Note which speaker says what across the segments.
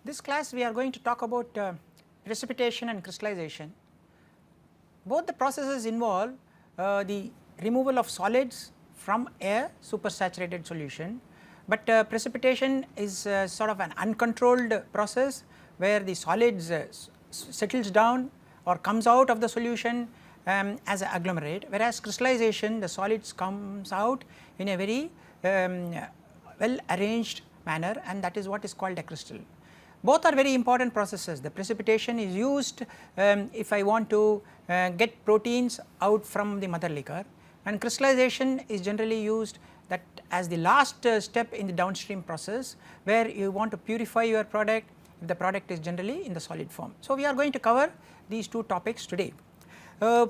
Speaker 1: This class we are going to talk about precipitation and crystallization. Both the processes involve the removal of solids from a supersaturated solution, but precipitation is sort of an uncontrolled process where the solids settles down or comes out of the solution as an agglomerate, whereas crystallization, the solids comes out in a very well arranged manner, and that is what is called a crystal. Both are very important processes. The precipitation is used if I want to get proteins out from the mother liquor, and crystallization is generally used that as the last step in the downstream process where you want to purify your product if the product is generally in the solid form. So, we are going to cover these two topics today.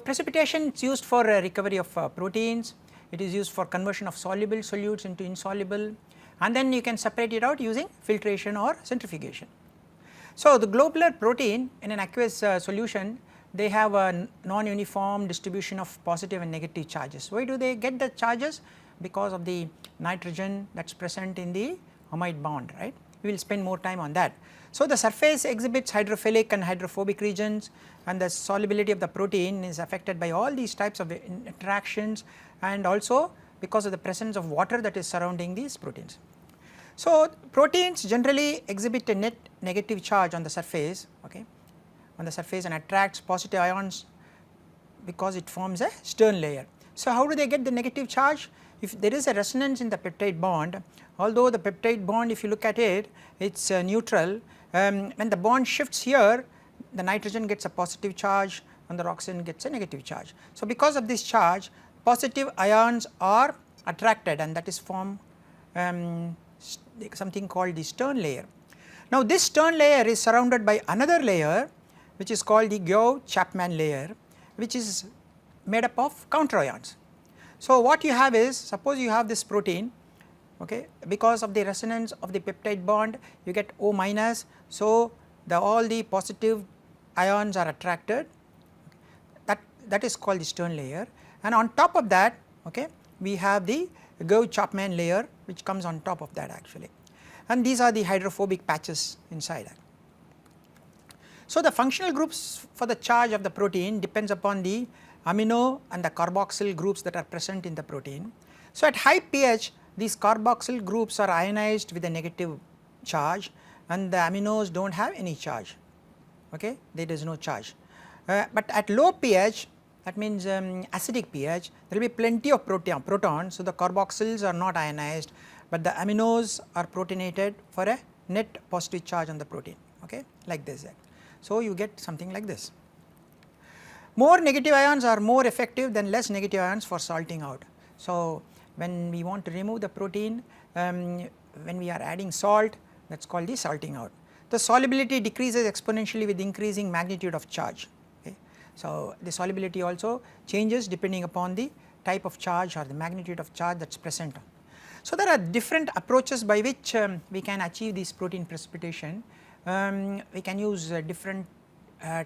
Speaker 1: Precipitation is used for recovery of proteins, it is used for conversion of soluble solutes into insoluble, and then you can separate it out using filtration or centrifugation. So, the globular protein in an aqueous solution, they have a non-uniform distribution of positive and negative charges. Why do they get the charges? Because of the nitrogen that is present in the amide bond, right. We will spend more time on that. So, the surface exhibits hydrophilic and hydrophobic regions, and the solubility of the protein is affected by all these types of interactions, and also because of the presence of water that is surrounding these proteins. So, proteins generally exhibit a net negative charge on the surface, okay, on the surface, and attracts positive ions because it forms a stern layer. So, how do they get the negative charge? If there is a resonance in the peptide bond, although the peptide bond, if you look at it, it is neutral, when the bond shifts here, the nitrogen gets a positive charge and the oxygen gets a negative charge. So, because of this charge, positive ions are attracted, and that is formed something called the stern layer. Now, this stern layer is surrounded by another layer which is called the Gauss-Chapman layer, which is made up of counter ions. So, what you have is, suppose you have this protein, okay, because of the resonance of the peptide bond you get O minus. So, all the positive ions are attracted, that is called the stern layer, and on top of that, okay, we have the Gauss-Chapman layer which comes on top of that actually, and these are the hydrophobic patches inside. So, the functional groups for the charge of the protein depends upon the amino and the carboxyl groups that are present in the protein. So, at high pH these carboxyl groups are ionized with a negative charge, and the aminos do not have any charge, okay, there is no charge. But at low pH, that means acidic pH, there will be plenty of protons, so the carboxyls are not ionized, but the aminos are protonated for a net positive charge on the protein, okay, like this. So, you get something like this. More negative ions are more effective than less negative ions for salting out. So, when we want to remove the protein, when we are adding salt, that is called the salting out. The solubility decreases exponentially with increasing magnitude of charge. Okay. So, the solubility also changes depending upon the type of charge or the magnitude of charge that is present. So, there are different approaches by which we can achieve this protein precipitation. We can use different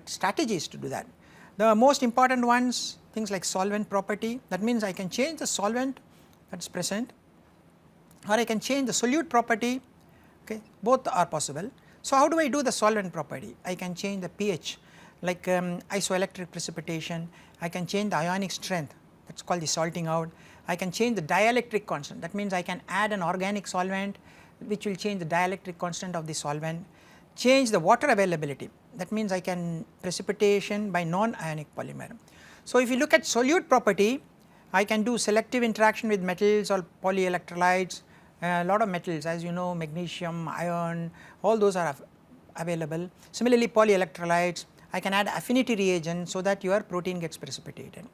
Speaker 1: strategies to do that. The most important ones, things like solvent property, that means I can change the solvent that is present, or I can change the solute property, okay, both are possible. So, how do I do the solvent property? I can change the pH, like isoelectric precipitation, I can change the ionic strength, that is called the salting out, I can change the dielectric constant, that means I can add an organic solvent which will change the dielectric constant of the solvent, change the water availability, that means I can precipitation by non-ionic polymer. So, if you look at solute property, I can do selective interaction with metals or polyelectrolytes, a lot of metals, as you know, magnesium, iron, all those are available. Similarly, polyelectrolytes, I can add affinity reagent so that your protein gets precipitated.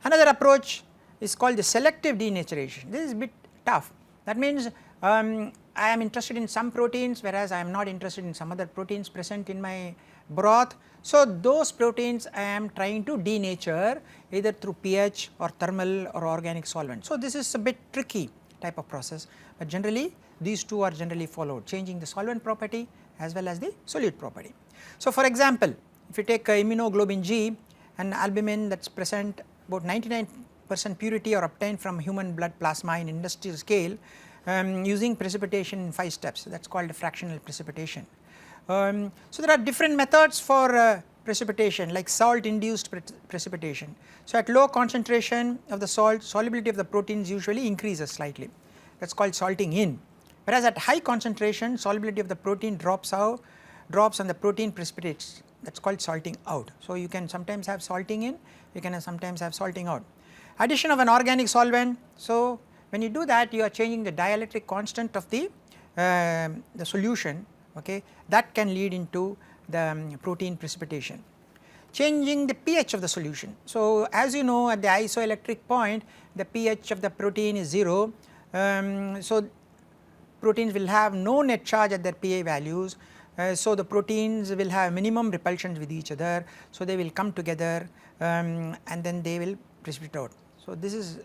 Speaker 1: Another approach is called the selective denaturation. This is a bit tough, that means I am interested in some proteins, whereas I am not interested in some other proteins present in my broth. So, those proteins I am trying to denature either through pH or thermal or organic solvent. So, this is a bit tricky type of process, but generally these two are generally followed, changing the solvent property as well as the solute property. So, for example, if you take immunoglobulin G and albumin that is present about 99% purity are obtained from human blood plasma in industrial scale using precipitation in 5 steps, that is called fractional precipitation. So there are different methods for precipitation, like salt induced precipitation. So at low concentration of the salt, solubility of the proteins usually increases slightly, that is called salting in, whereas at high concentration solubility of the protein drops and the protein precipitates, that is called salting out. So you can sometimes have salting in, you can sometimes have salting out. Addition of an organic solvent, so when you do that you are changing the dielectric constant of the solution, okay, that can lead into the protein precipitation. Changing the pH of the solution. So as you know, at the isoelectric point the pH of the protein is 0, so proteins will have no net charge at their pH values, so the proteins will have minimum repulsions with each other, so they will come together and then they will precipitate out. So this is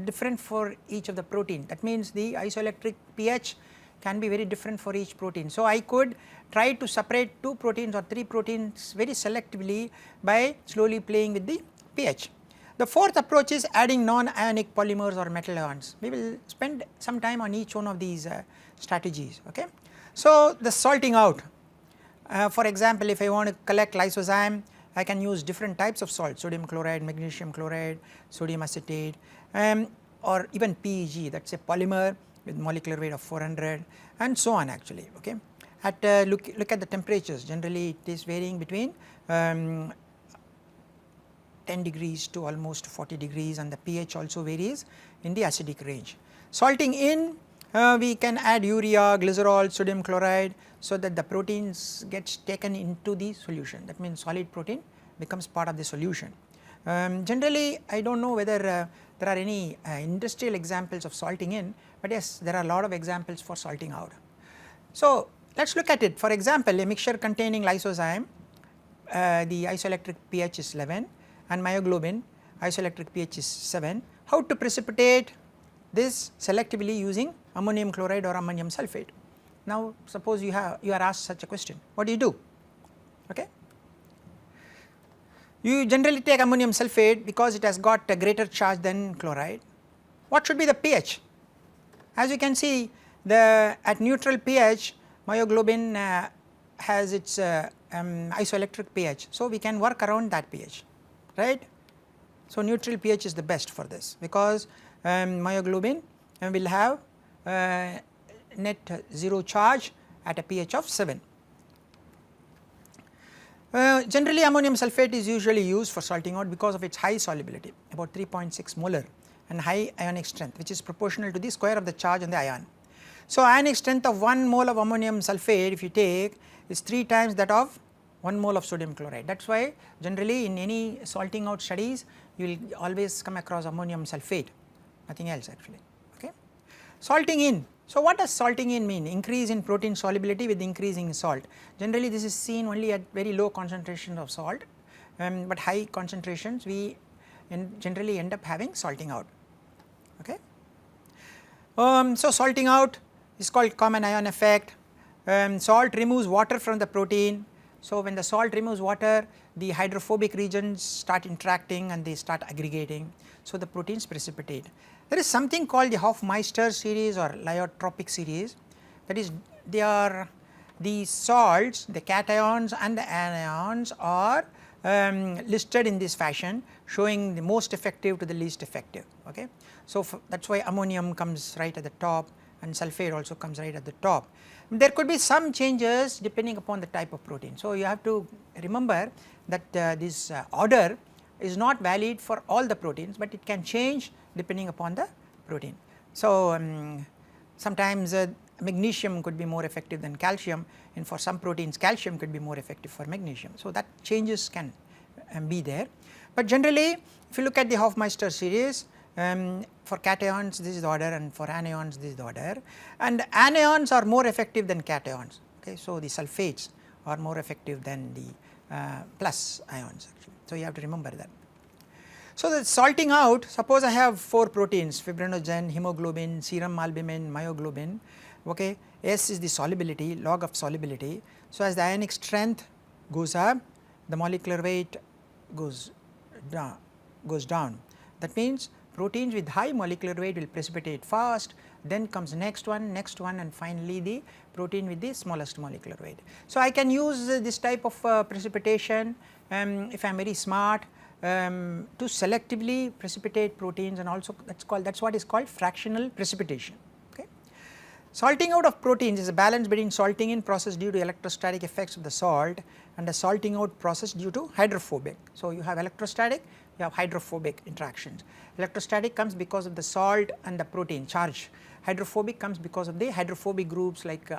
Speaker 1: different for each of the protein, that means the isoelectric pH can be very different for each protein. So I could try to separate 2 proteins or 3 proteins very selectively by slowly playing with the pH. The fourth approach is adding non-ionic polymers or metal ions. We will spend some time on each one of these strategies. Okay. So the salting out, for example, if I want to collect lysozyme, I can use different types of salt, sodium chloride, magnesium chloride, sodium acetate, or even PEG, that is a polymer with molecular weight of 400 and so on actually. Okay. At look at the temperatures, generally it is varying between 10 degrees to almost 40 degrees, and the pH also varies in the acidic range. Salting in, we can add urea, glycerol, sodium chloride, so that the proteins gets taken into the solution, that means solid protein becomes part of the solution. Generally I do not know whether there are any industrial examples of salting in, but yes, there are a lot of examples for salting out. So let us look at it. For example, a mixture containing lysozyme, the isoelectric pH is 11, and myoglobin isoelectric pH is 7. How to precipitate this selectively using ammonium chloride or ammonium sulphate? Now suppose you are asked such a question, what do you do? Okay. You generally take ammonium sulphate because it has got a greater charge than chloride. What should be the pH? As you can see, at neutral pH myoglobin has its isoelectric pH, so we can work around that pH, right. So neutral pH is the best for this, because myoglobin will have net 0 charge at a pH of 7. Generally ammonium sulphate is usually used for salting out because of its high solubility, about 3.6 molar, and high ionic strength, which is proportional to the square of the charge on the ion. So ionic strength of 1 mole of ammonium sulphate if you take is 3 times that of 1 mole of sodium chloride. That is why generally in any salting out studies you will always come across ammonium sulphate, nothing else actually. Okay. Salting in. So what does salting in mean? Increase in protein solubility with increasing salt. Generally this is seen only at very low concentrations of salt, but high concentrations we generally end up having salting out. Okay. So salting out is called common ion effect. Salt removes water from the protein. So when the salt removes water, the hydrophobic regions start interacting and they start aggregating, so the proteins precipitate. There is something called the Hofmeister series or lyotropic series, that is they are the salts, the cations and the anions are listed in this fashion, showing the most effective to the least effective. Okay. So that is why ammonium comes right at the top and sulphate also comes right at the top. There could be some changes depending upon the type of protein. So you have to remember that this order is not valid for all the proteins, but it can change depending upon the protein. So sometimes magnesium could be more effective than calcium, and for some proteins calcium could be more effective for magnesium. So that changes can be there, but generally if you look at the Hofmeister series, for cations this is the order, and for anions this is the order, and anions are more effective than cations. Okay. So the sulfates are more effective than the plus ions actually. So you have to remember that. So the salting out, suppose I have 4 proteins, fibrinogen, hemoglobin, serum albumin, myoglobin. Okay. S is the solubility, log of solubility. So as the ionic strength goes up, the molecular weight goes down. That means proteins with high molecular weight will precipitate fast, then comes next one and finally the protein with the smallest molecular weight. So, I can use this type of precipitation if I am very smart to selectively precipitate proteins, and also that is what is called fractional precipitation. Okay. Salting out of proteins is a balance between salting in process due to electrostatic effects of the salt and a salting out process due to hydrophobic. So, you have electrostatic, you have hydrophobic interactions. Electrostatic comes because of the salt and the protein charge. Hydrophobic comes because of the hydrophobic groups like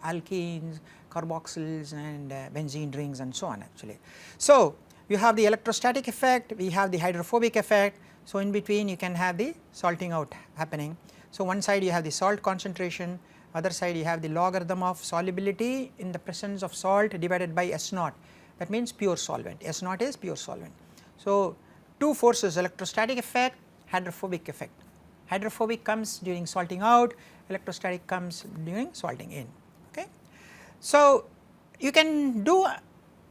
Speaker 1: alkenes, carboxyls and benzene rings and so on actually. So, you have the electrostatic effect, we have the hydrophobic effect. So, in between you can have the salting out happening. So, one side you have the salt concentration, other side you have the logarithm of solubility in the presence of salt divided by S naught, that means pure solvent, S naught is pure solvent. So, two forces, electrostatic effect, hydrophobic effect. Hydrophobic comes during salting out, electrostatic comes during salting in. Okay. So, you can do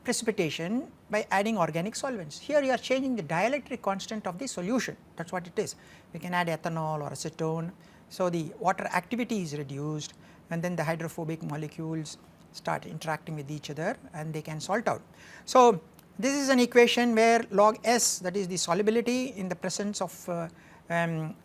Speaker 1: precipitation by adding organic solvents. Here you are changing the dielectric constant of the solution, that is what it is. You can add ethanol or acetone. So, the water activity is reduced and then the hydrophobic molecules start interacting with each other and they can salt out. So, this is an equation where log S, that is the solubility in the presence of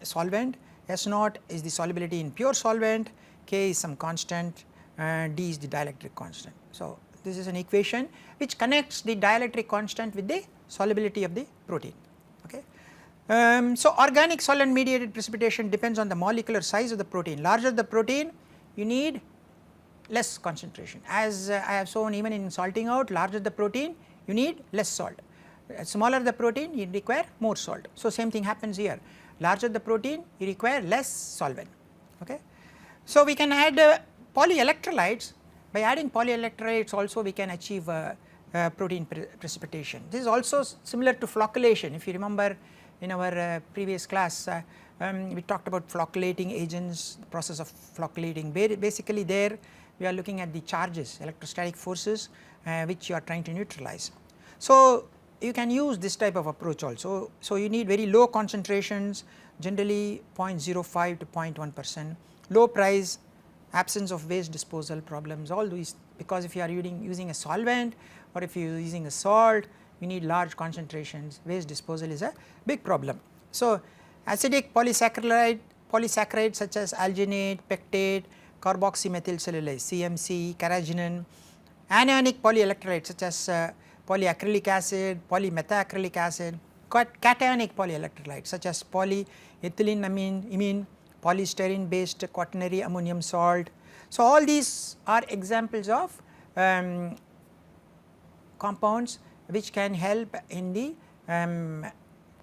Speaker 1: solvent, S naught is the solubility in pure solvent, K is some constant, D is the dielectric constant. So, this is an equation which connects the dielectric constant with the solubility of the protein. Okay. So, organic solvent mediated precipitation depends on the molecular size of the protein. Larger the protein, you need less concentration. As I have shown even in salting out, larger the protein, you need less salt. Smaller the protein, you require more salt. So, same thing happens here. Larger the protein, you require less solvent. Okay. So, we can add polyelectrolytes. By adding polyelectrolytes also we can achieve protein precipitation. This is also similar to flocculation. If you remember in our previous class, we talked about flocculating agents, the process of flocculating. Basically there we are looking at the charges, electrostatic forces which you are trying to neutralize. So, you can use this type of approach also. So, you need very low concentrations, generally 0.05 to 0.1%, low price, absence of waste disposal problems, all these, because if you are using a solvent or if you are using a salt, you need large concentrations, waste disposal is a big problem. So, acidic polysaccharides such as alginate, pectate, carboxymethylcellulose, CMC, carrageenan, anionic polyelectrolytes such as polyacrylic acid, polymethacrylic acid, cationic polyelectrolytes such as polyethyleneamine, polystyrene based quaternary ammonium salt. So, all these are examples of compounds which can help in the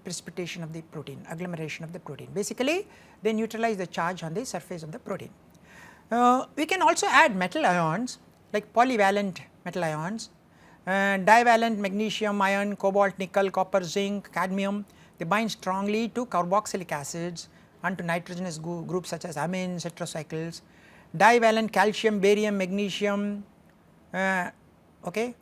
Speaker 1: precipitation of the protein, agglomeration of the protein. Basically, they neutralize the charge on the surface of the protein. We can also add metal ions like polyvalent metal ions, divalent magnesium ion, cobalt, nickel, copper, zinc, cadmium. They bind strongly to carboxylic acids and to nitrogenous groups such as amines, heterocycles. Divalent calcium, barium, magnesium, okay,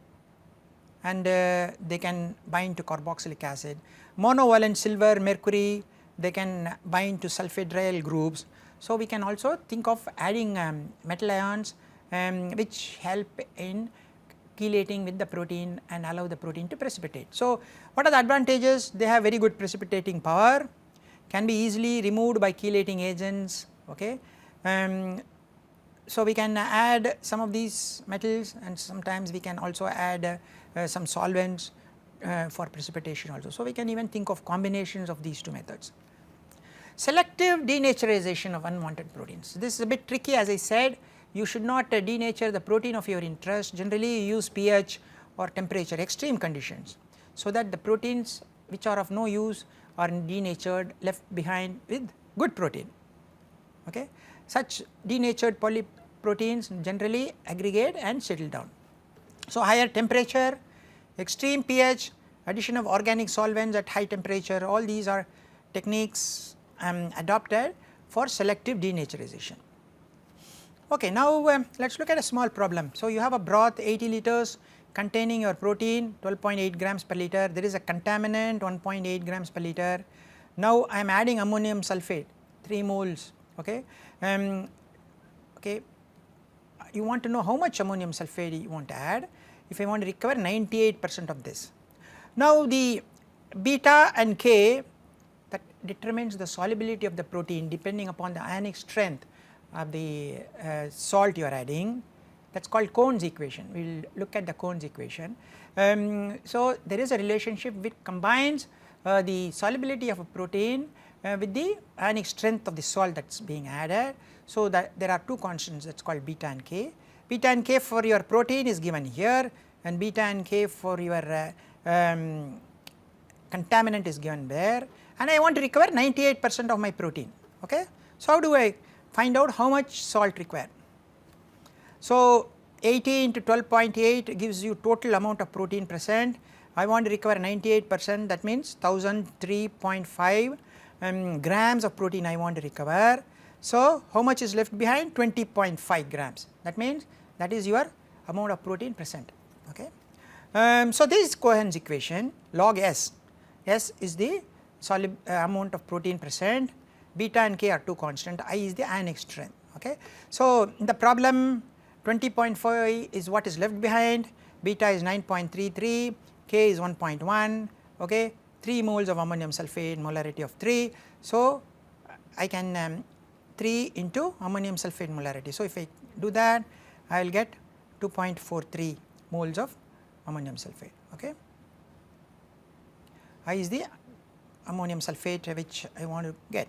Speaker 1: and they can bind to carboxylic acid. Monovalent silver, mercury, they can bind to sulfhydryl groups. So, we can also think of adding metal ions which help in chelating with the protein and allow the protein to precipitate. So, what are the advantages? They have very good precipitating power, can be easily removed by chelating agents. Okay. So, we can add some of these metals and sometimes we can also add some solvents for precipitation also. So, we can even think of combinations of these two methods. Selective denaturization of unwanted proteins. This is a bit tricky, as I said. You should not denature the protein of your interest. Generally you use pH or temperature, extreme conditions, so that the proteins which are of no use are denatured, left behind with good protein. Okay. Such denatured polyproteins generally aggregate and settle down. So, higher temperature, extreme pH, addition of organic solvents at high temperature, all these are techniques adopted for selective denaturization. Okay, now let us look at a small problem. So, you have a broth 80 liters containing your protein 12.8 grams per liter, there is a contaminant 1.8 grams per liter, Now I am adding ammonium sulphate 3 moles, okay. Okay, you want to know how much ammonium sulphate you want to add. If I want to recover 98% of this. Now the beta and K that determines the solubility of the protein depending upon the ionic strength of the salt you are adding, that is called Cohn's equation. We will look at the Cohn's equation. So there is a relationship which combines the solubility of a protein with the ionic strength of the salt that is being added. So that there are two constants, that is called beta and K. Beta and K for your protein is given here, and beta and K for your contaminant is given there, and I want to recover 98% of my protein, okay. So how do I find out how much salt required? So 80 into 12.8 gives you total amount of protein present. I want to recover 98%, that means 1003.5 grams of protein I want to recover. So how much is left behind? 20.5 grams, that means that is your amount of protein present, okay. So this is Cohen's equation, log S. S is the amount of protein present, beta and K are two constant, I is the ionic strength, okay. So in the problem 20.5 is what is left behind, beta is 9.33, K is 1.1, okay, 3 moles of ammonium sulphate, molarity of 3. So I can 3 into ammonium sulphate molarity. So if I do that, I will get 2.43 moles of ammonium sulphate, okay. I is the ammonium sulphate which I want to get.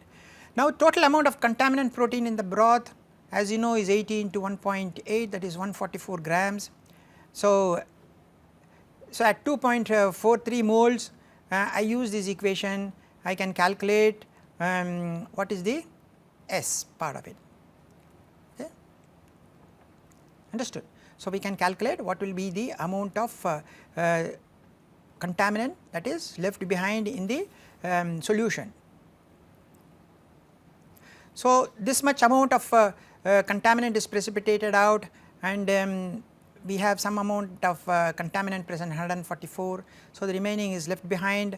Speaker 1: Now total amount of contaminant protein in the broth, as you know, is 80 into 1.8, that is 144 grams. So at 2.43 moles I use this equation, I can calculate what is the S part of it, okay, understood. So we can calculate what will be the amount of contaminant that is left behind in the solution. So this much amount of contaminant is precipitated out, and we have some amount of contaminant present 144. So the remaining is left behind.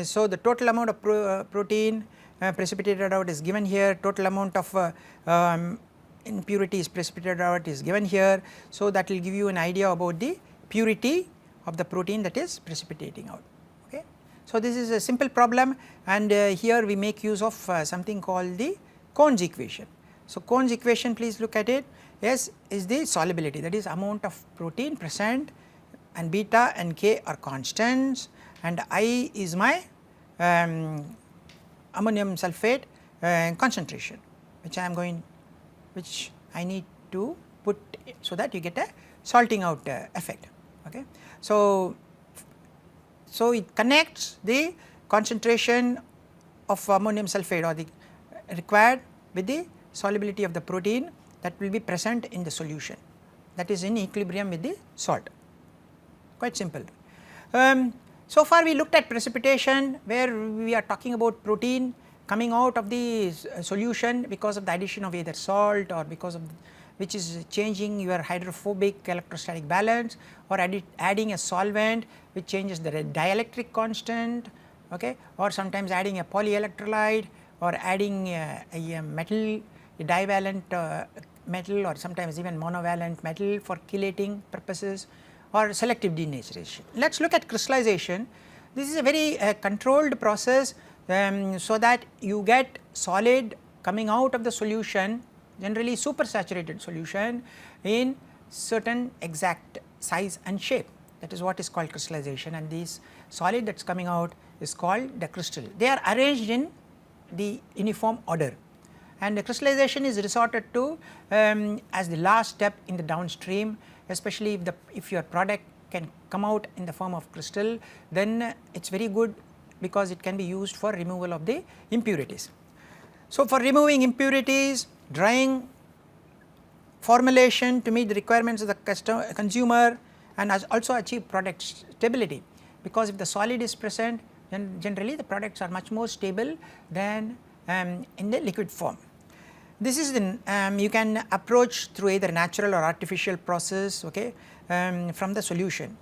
Speaker 1: So the total amount of protein precipitated out is given here, total amount of impurity is precipitated out is given here. So that will give you an idea about the purity of the protein that is precipitating out, okay. So this is a simple problem, and here we make use of something called the Cohn's equation. So Cohn's equation, please look at it. S is the solubility, that is amount of protein present, and beta and K are constants, and I is my ammonium sulphate concentration, which I need to put so that you get a salting out effect, okay. So it connects the concentration of ammonium sulphate or the required with the solubility of the protein that will be present in the solution, that is in equilibrium with the salt, quite simple. So far we looked at precipitation, where we are talking about protein coming out of the solution because of the addition of either salt or because of which is changing your hydrophobic electrostatic balance, or adding a solvent which changes the dielectric constant, okay, or sometimes adding a polyelectrolyte, or adding a metal, a divalent metal, or sometimes even monovalent metal for chelating purposes, or selective denaturation. Let us look at crystallization. This is a very controlled process, so that you get solid coming out of the solution, generally supersaturated solution, in certain exact size and shape. That is what is called crystallization, and this solid that is coming out is called the crystal. They are arranged in the uniform order, and the crystallization is resorted to as the last step in the downstream, especially if your product can come out in the form of crystal, then it is very good because it can be used for removal of the impurities. So for removing impurities, drying, formulation to meet the requirements of the consumer, and also achieve product stability, because if the solid is present, then generally the products are much more stable than in the liquid form. This is the you can approach through either natural or artificial process, okay, from the solution.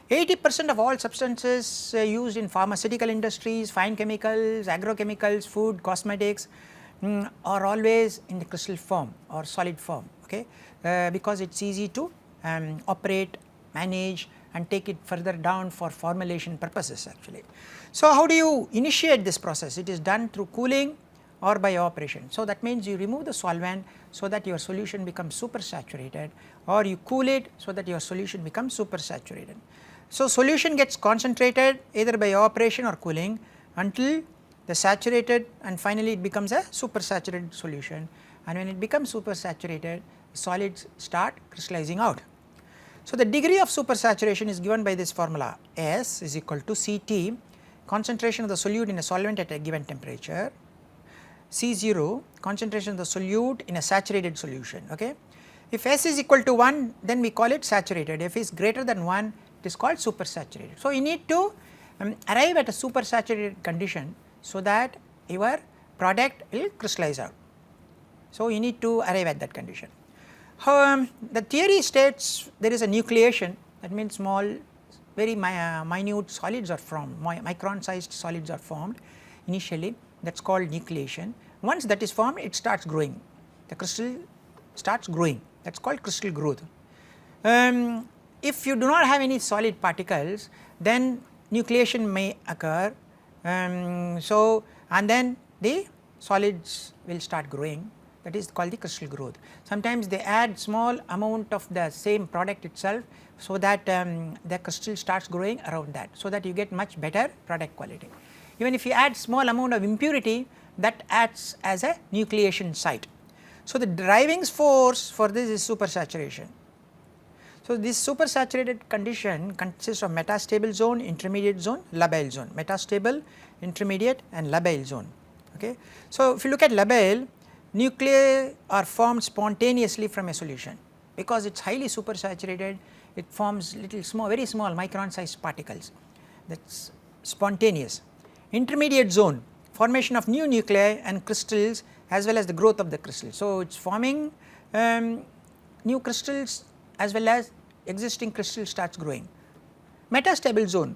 Speaker 1: 80% of all substances used in pharmaceutical industries, fine chemicals, agrochemicals, food, cosmetics are always in the crystal form or solid form, okay, because it is easy to operate, manage and take it further down for formulation purposes actually. So, how do you initiate this process? It is done through cooling or by evaporation. So, that means you remove the solvent so that your solution becomes super saturated, or you cool it so that your solution becomes super saturated. So, solution gets concentrated either by evaporation or cooling until the saturated, and finally it becomes a super saturated solution, and when it becomes super saturated solids start crystallizing out. So, the degree of supersaturation is given by this formula, S is equal to Ct, concentration of the solute in a solvent at a given temperature, C0, concentration of the solute in a saturated solution. Okay. If S is equal to 1, then we call it saturated. If it is greater than 1, it is called supersaturated. So, you need to arrive at a supersaturated condition so that your product will crystallize out. So, you need to arrive at that condition. The theory states there is a nucleation, that means small very minute solids are formed, micron sized solids are formed initially, that is called nucleation. Once that is formed, it starts growing, the crystal starts growing, that is called crystal growth. If you do not have any solid particles, then nucleation may occur, and then the solids will start growing, that is called the crystal growth. Sometimes they add small amount of the same product itself, so that the crystal starts growing around that, so that you get much better product quality. Even if you add small amount of impurity, that acts as a nucleation site. So, the driving force for this is supersaturation. So, this supersaturated condition consists of metastable zone, intermediate zone, labile zone, metastable, intermediate and labile zone. Okay. So, if you look at labile, nuclei are formed spontaneously from a solution, because it is highly supersaturated, it forms little small, very small micron sized particles, that is spontaneous. Intermediate zone, formation of new nuclei and crystals as well as the growth of the crystal. So, it is forming new crystals as well as existing crystal starts growing. Metastable zone,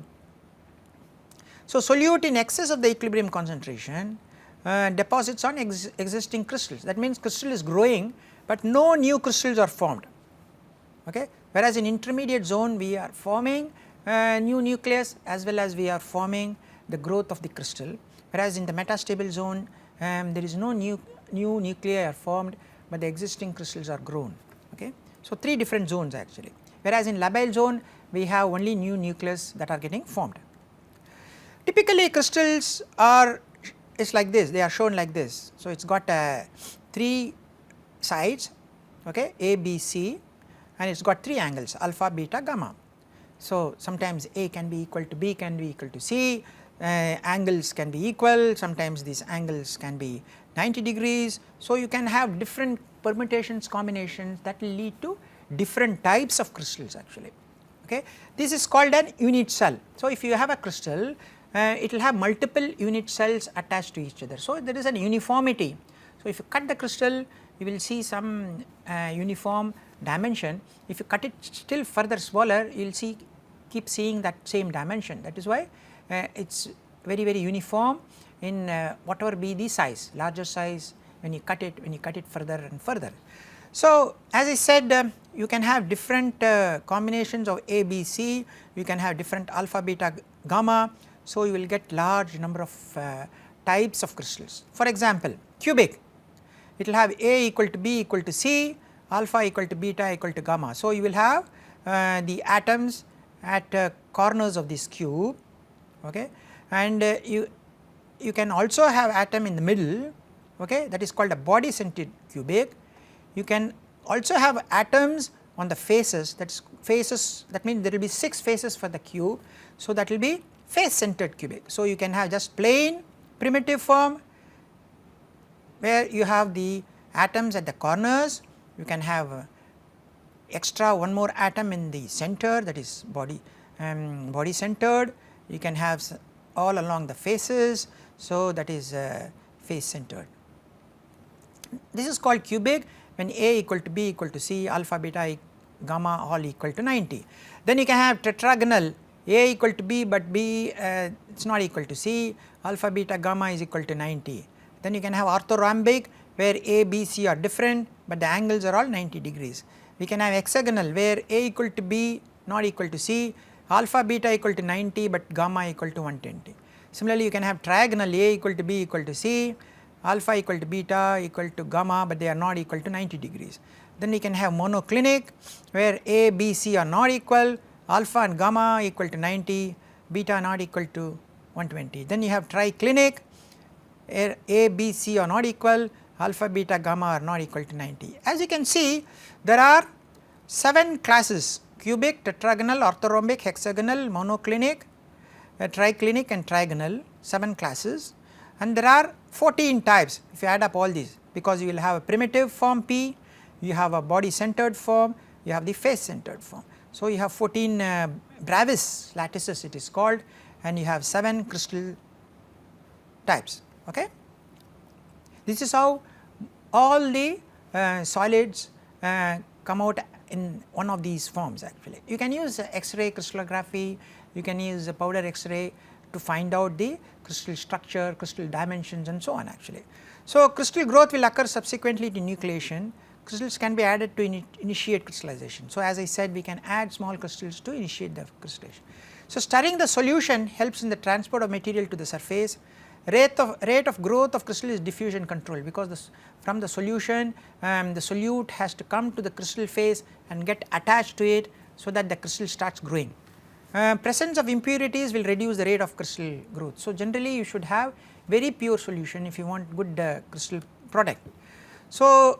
Speaker 1: so solute in excess of the equilibrium concentration deposits on existing crystals, that means crystal is growing, but no new crystals are formed. Okay. Whereas in intermediate zone we are forming new nucleus as well as we are forming the growth of the crystal, whereas in the metastable zone there is no new nuclei are formed, but the existing crystals are grown. Okay. So, 3 different zones actually, whereas in labile zone we have only new nucleus that are getting formed. Typically crystals are like this, they are shown like this. So, it has got 3 sides, okay, A, B, C, and it has got 3 angles, alpha, beta, gamma. So, sometimes A can be equal to B, can be equal to C, angles can be equal, sometimes these angles can be 90 degrees. So, you can have different permutations, combinations that will lead to different types of crystals actually. Okay. This is called an unit cell. So, if you have a crystal, it will have multiple unit cells attached to each other. So, there is an uniformity. So, if you cut the crystal, you will see some uniform dimension. If you cut it still further smaller, you will keep seeing that same dimension. That is why it is very uniform in whatever be the size, larger size when you cut it further and further. So, as I said, you can have different combinations of A, B, C, you can have different alpha, beta, gamma. So, you will get large number of types of crystals. For example, cubic, it will have A equal to B equal to C, alpha equal to beta equal to gamma. So, you will have the atoms at corners of this cube, okay, and you can also have atom in the middle, okay, that is called a body centered cubic. You can also have atoms on the faces, that means there will be 6 faces for the cube. So, that will be face centered cubic. So, you can have just plain primitive form where you have the atoms at the corners, you can have extra one more atom in the center, that is body centered, you can have all along the faces. So, that is face centered. This is called cubic when A equal to B equal to C, alpha, beta, gamma all equal to 90. Then you can have tetragonal A equal to B, but B it is not equal to C, alpha beta gamma is equal to 90. Then you can have orthorhombic where A, B, C are different, but the angles are all 90 degrees. We can have hexagonal where A equal to B not equal to C, alpha beta equal to 90 but gamma equal to 120. Similarly, you can have trigonal A equal to B equal to C, alpha equal to beta equal to gamma, but they are not equal to 90 degrees. Then we can have monoclinic where A, B, C are not equal, alpha and gamma equal to 90, beta not equal to 120. Then you have triclinic where A, B, C are not equal, alpha, beta, gamma are not equal to 90. As you can see, there are 7 classes: cubic, tetragonal, orthorhombic, hexagonal, monoclinic, triclinic and trigonal, 7 classes, and there are 14 types if you add up all these, because you will have a primitive form P, you have a body centered form, you have the face centered form. So, you have 14 Bravis lattices it is called, and you have 7 crystal types. Okay. This is how all the solids come out in one of these forms actually. You can use X-ray crystallography, you can use powder X-ray to find out the crystal structure, crystal dimensions and so on actually. So, crystal growth will occur subsequently to nucleation. Crystals can be added to initiate crystallization. So, as I said, we can add small crystals to initiate the crystallization. So, stirring the solution helps in the transport of material to the surface. Rate of growth of crystal is diffusion control, because from the solution the solute has to come to the crystal face and get attached to it, so that the crystal starts growing. Presence of impurities will reduce the rate of crystal growth. So, generally you should have very pure solution if you want good crystal product. So,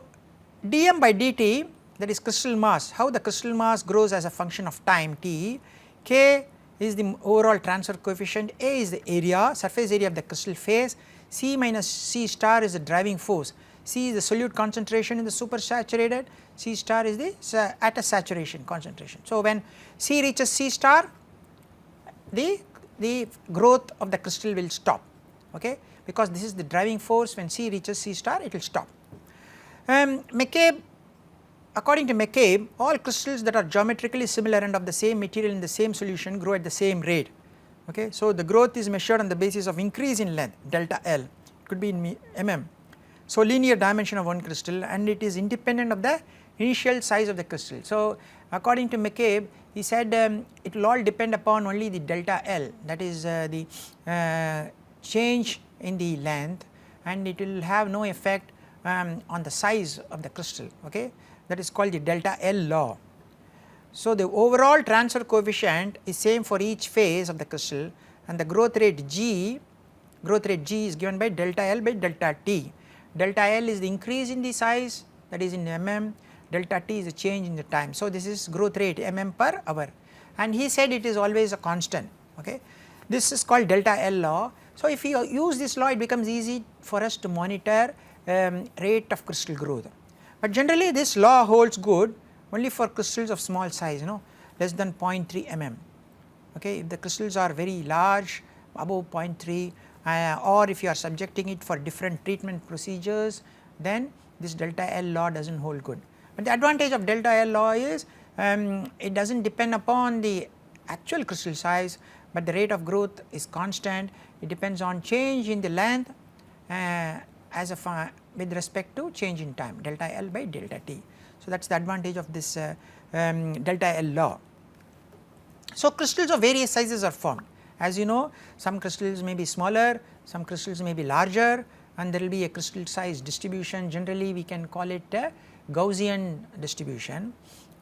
Speaker 1: dm by dt, that is crystal mass, how the crystal mass grows as a function of time t, k is the overall transfer coefficient, A is the area, surface area of the crystal face, C minus C star is the driving force, C is the solute concentration in the supersaturated, C star is the at a saturation concentration. So, when C reaches C star, the growth of the crystal will stop, okay, because this is the driving force. When C reaches C star, it will stop. McCabe, according to McCabe, all crystals that are geometrically similar and of the same material in the same solution grow at the same rate. Okay. So, the growth is measured on the basis of increase in length delta L, it could be in mm. So, linear dimension of one crystal, and it is independent of the initial size of the crystal. So, according to McCabe, he said it will all depend upon only the delta L, that is the change in the length, and it will have no effect on the size of the crystal, okay, that is called the delta L law. So, the overall transfer coefficient is same for each phase of the crystal, and the growth rate G is given by delta L by delta T. Delta L is the increase in the size, that is in mm, delta T is the change in the time. So, this is growth rate mm per hour, and he said it is always a constant, okay. This is called delta L law. So, if you use this law, it becomes easy for us to monitor rate of crystal growth. But generally this law holds good only for crystals of small size, less than 0.3 mm. Okay, if the crystals are very large, above 0.3, or if you are subjecting it for different treatment procedures, then this delta L law does not hold good. But the advantage of delta L law is it does not depend upon the actual crystal size, but the rate of growth is constant. It depends on change in the length with respect to change in time, delta L by delta T. So, that is the advantage of this delta L law. So, crystals of various sizes are formed. As you know, some crystals may be smaller, some crystals may be larger, and there will be a crystal size distribution. Generally we can call it a Gaussian distribution,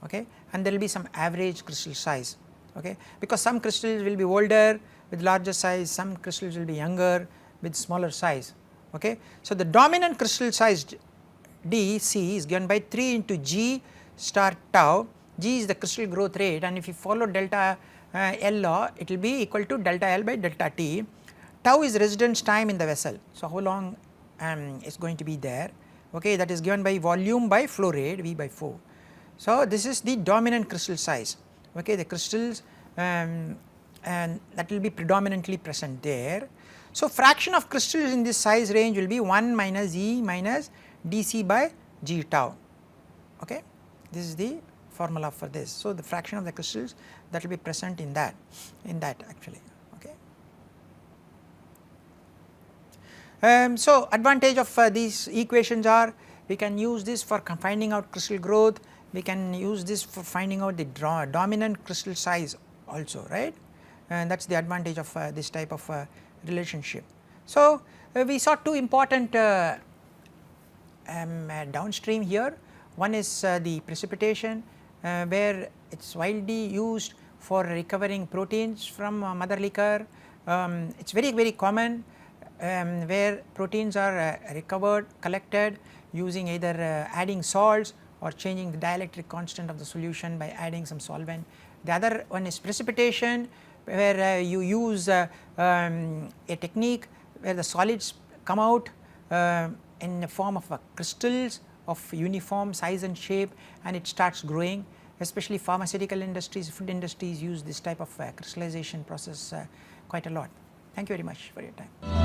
Speaker 1: okay, and there will be some average crystal size, okay, because some crystals will be older with larger size, some crystals will be younger with smaller size. Okay. So, the dominant crystal size dC is given by 3 into G star tau. G is the crystal growth rate, and if you follow delta L law, it will be equal to delta L by delta T. Tau is residence time in the vessel. So, how long is going to be there, okay, that is given by volume by flow rate V by 4. So, this is the dominant crystal size, okay, the crystals and that will be predominantly present there. So, fraction of crystals in this size range will be 1 minus E minus dC by G tau, okay. This is the formula for this. So, the fraction of the crystals that will be present in that actually. Okay. So, advantage of these equations are, we can use this for finding out crystal growth, we can use this for finding out the dominant crystal size also, right, and that is the advantage of this type of relationship. So, we saw two important downstream here. One is the precipitation, where it is widely used for recovering proteins from mother liquor. It is very common, where proteins are recovered, collected using either adding salts or changing the dielectric constant of the solution by adding some solvent. The other one is precipitation, where you use a technique where the solids come out in the form of crystals of uniform size and shape, and it starts growing. Especially pharmaceutical industries, food industries use this type of crystallization process quite a lot. Thank you very much for your time.